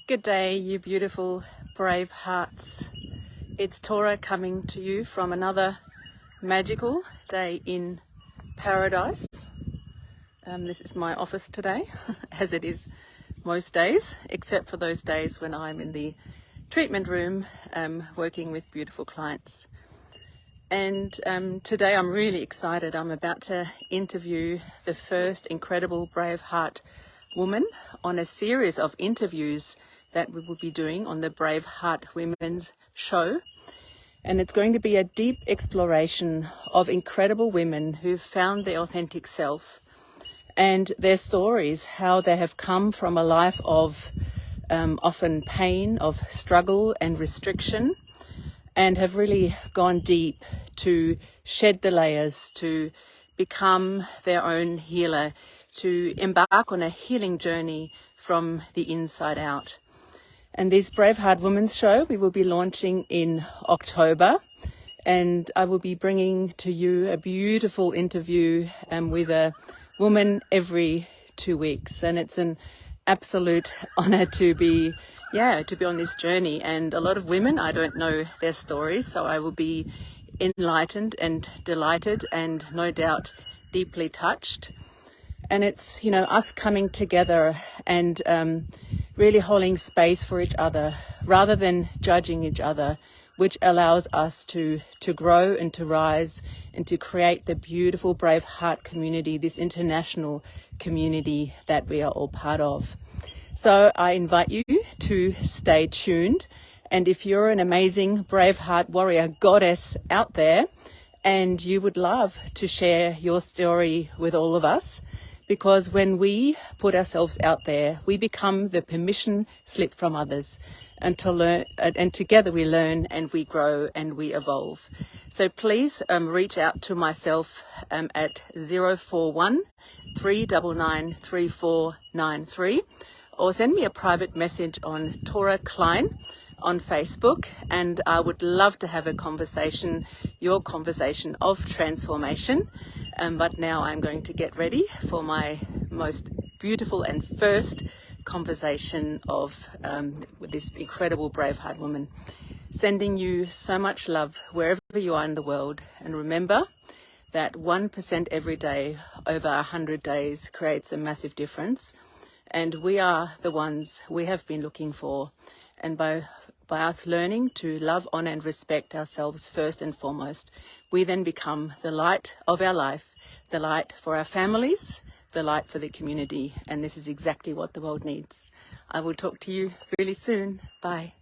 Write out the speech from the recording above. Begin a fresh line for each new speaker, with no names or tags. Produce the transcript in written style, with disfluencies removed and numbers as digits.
Good day, you beautiful brave hearts. It's Tora coming to you from another magical day in paradise. This is my office today, as it is most days, except for those days when I'm in the treatment room working with beautiful clients. And today I'm really excited. I'm about to interview the first incredible BraveHeart woman on a series of interviews that we will be doing on the BraveHeart Women's Show. And it's going to be a deep exploration of incredible women who've found their authentic self and their stories, how they have come from a life of often pain, of struggle and restriction, and have really gone deep to shed the layers, to become their own healer, to embark on a healing journey from the inside out. And this BraveHeart Women's Show we will be launching in October, and I will be bringing to you a beautiful interview with a woman every 2 weeks, and it's an absolute honor to be on this journey. And a lot of women, I don't know their stories, so I will be enlightened and delighted and no doubt deeply touched. And it's, us coming together and really holding space for each other rather than judging each other, which allows us to grow and to rise and to create the beautiful BraveHeart community, this international community that we are all part of. So I invite you to stay tuned. And if you're an amazing BraveHeart warrior goddess out there and you would love to share your story with all of us, because when we put ourselves out there, we become the permission slip from others, and together we learn and we grow and we evolve. So please reach out to myself at 041 399 3493, or send me a private message on Tora Klein on Facebook, and I would love to have a conversation, your conversation of transformation. But now I'm going to get ready for my most beautiful and first conversation with this incredible BraveHeart woman. Sending you so much love wherever you are in the world. And remember that 1% every day over 100 days creates a massive difference. And we are the ones we have been looking for. And by us learning to love, honor, and respect ourselves first and foremost, we then become the light of our life, the light for our families, the light for the community. And this is exactly what the world needs. I will talk to you really soon. Bye.